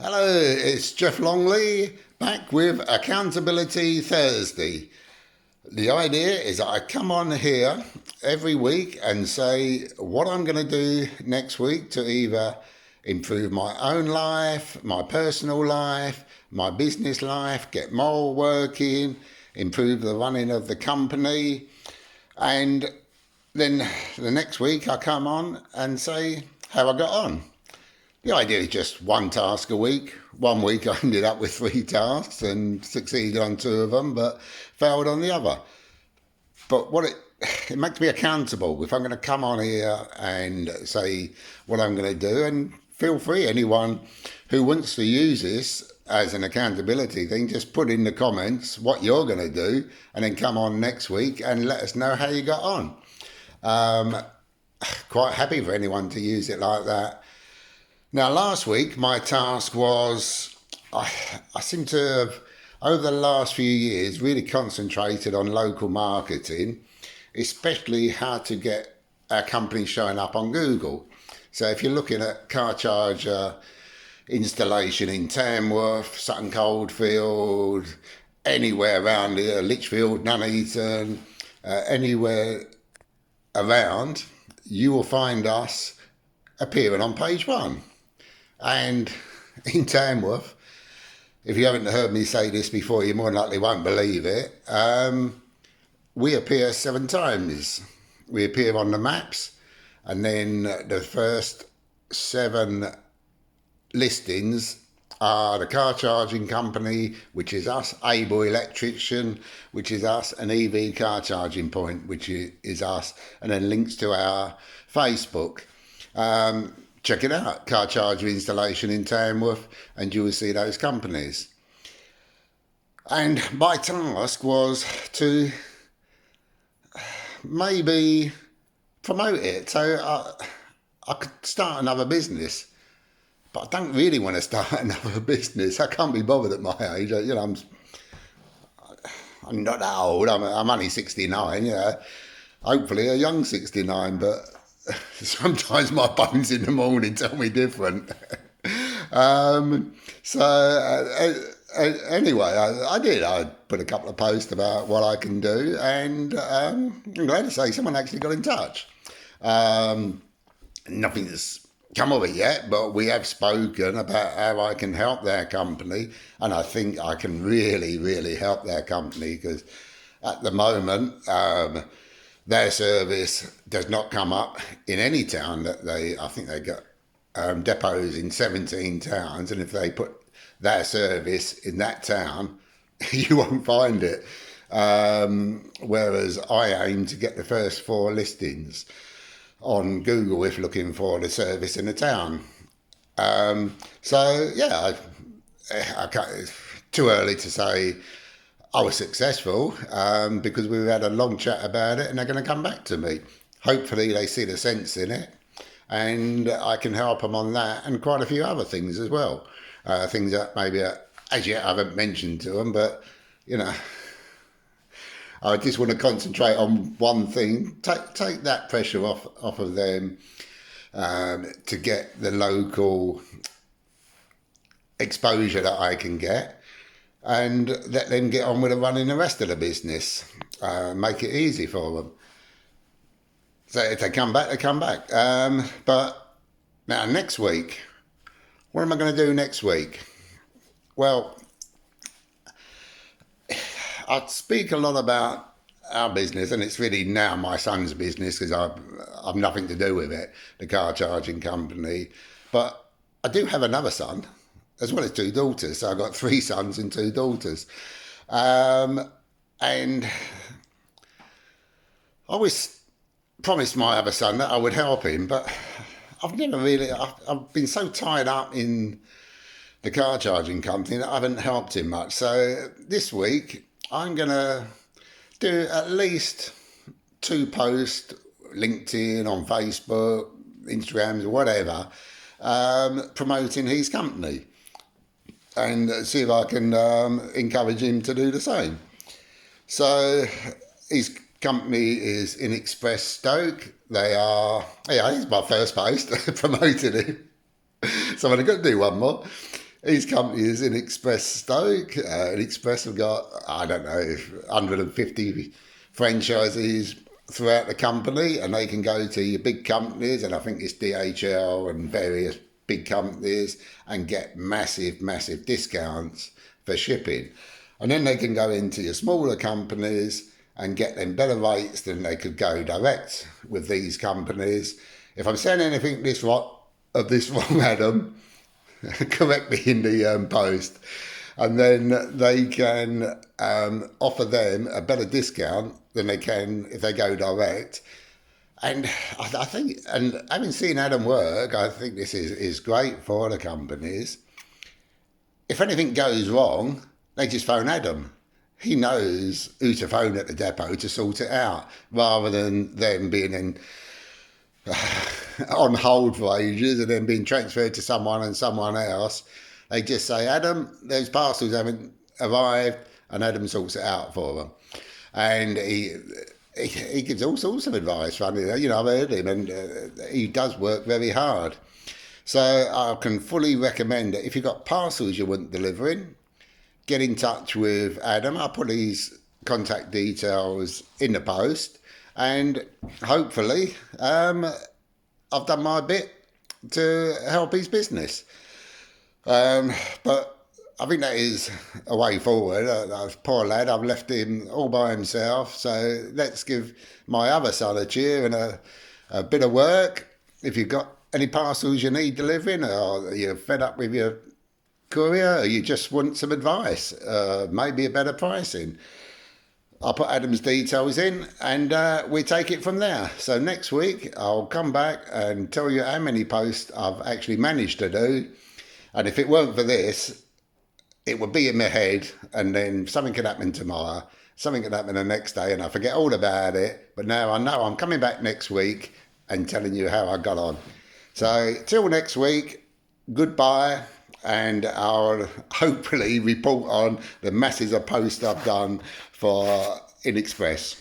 Hello, it's Jeff Longley back with Accountability Thursday. The idea is that I come on here every week and say what I'm going to do next week to either improve my own life, my personal life, my business life, get more working, improve the running of the company, and then the next week I come on and say how I got on. The idea is just one task a week. One week I ended up with three tasks and succeeded on two of them, but failed on the other. But it makes me accountable if I'm going to come on here and say what I'm going to do. And feel free, anyone who wants to use this as an accountability thing, just put in the comments what you're going to do, and then come on next week and let us know how you got on. Quite happy for anyone to use it like that. Now, last week, my task was I seem to have, over the last few years, really concentrated on local marketing, especially how to get our company showing up on Google. So if you're looking at car charger installation in Tamworth, Sutton Coldfield, anywhere around here, Lichfield, Nuneaton, anywhere around, you will find us appearing on page one. And in Tamworth, if you haven't heard me say this before, you more than likely won't believe it. We appear 7 times. We appear on the maps, and then the first 7 listings are the car charging company, which is us, Able Electrician, which is us, an EV car charging point, which is us, and then links to our Facebook. Check it out, car charger installation in Tamworth, and you will see those companies. And my task was to maybe promote it. So I could start another business, but I don't really want to start another business. I can't be bothered at my age. You know, I'm not that old. I'm only 69. Yeah, hopefully a young 69, but sometimes my bones in the morning tell me different. Anyway, I did. I put a couple of posts about what I can do, and I'm glad to say someone actually got in touch. Nothing's come of it yet, but we have spoken about how I can help their company, and I think I can really, really help their company because at the moment, their service does not come up in any town that I think they got depots in 17 towns, and if they put their service in that town, you won't find it. Whereas I aim to get the first 4 listings on Google if looking for the service in a town. I can't, it's too early to say I was successful because we've had a long chat about it and they're going to come back to me. Hopefully they see the sense in it and I can help them on that and quite a few other things as well. Things that maybe as yet I haven't mentioned to them, but you know, I just want to concentrate on one thing, take that pressure off of them to get the local exposure that I can get and let them get on with running the rest of the business. Make it easy for them. So if they come back, they come back. But now next week, what am I going to do next week? Well, I speak a lot about our business, and it's really now my son's business because I've nothing to do with it, the car charging company. But I do have another son, as well as 2 daughters. So I've got 3 sons and 2 daughters. And I always promised my other son that I would help him, but I've never really, I've been so tied up in the car charging company that I haven't helped him much. So this week, I'm going to do at least 2 posts, LinkedIn, on Facebook, Instagrams, whatever, promoting his company and see if I can encourage him to do the same. So his company is In Express Stoke. They are, yeah, it's my first post, promoted him. So I'm going to do one more. His company is in Express Stoke. In Express have got, I don't know, 150 franchisees throughout the company, and they can go to your big companies, and I think it's DHL and various big companies, and get massive, massive discounts for shipping. And then they can go into your smaller companies and get them better rates than they could go direct with these companies. If I'm saying anything of this wrong, Adam, correct me in the post, and then they can offer them a better discount than they can if they go direct. And I think, and having seen Adam work, I think this is great for the companies. If anything goes wrong, they just phone Adam. He knows who to phone at the depot to sort it out, rather than them being on hold for ages and then being transferred to someone and someone else. They just say, Adam, those parcels haven't arrived, and Adam sorts it out for them. And he gives all sorts of advice, funny, I've heard him, and he does work very hard. So I can fully recommend that if you've got parcels you want delivering, get in touch with Adam. I'll put his contact details in the post, and hopefully I've done my bit to help his business. But I think that is a way forward. Poor lad, I've left him all by himself. So let's give my other son a cheer and a bit of work. If you've got any parcels you need delivering, or you're fed up with your courier, or you just want some advice, maybe a better pricing, I'll put Adam's details in, and we take it from there. So next week I'll come back and tell you how many posts I've actually managed to do. And if it weren't for this, it would be in my head, and then something could happen tomorrow, something could happen the next day, and I forget all about it. But now I know I'm coming back next week and telling you how I got on. So till next week, goodbye, and I'll hopefully report on the masses of posts I've done for InExpress.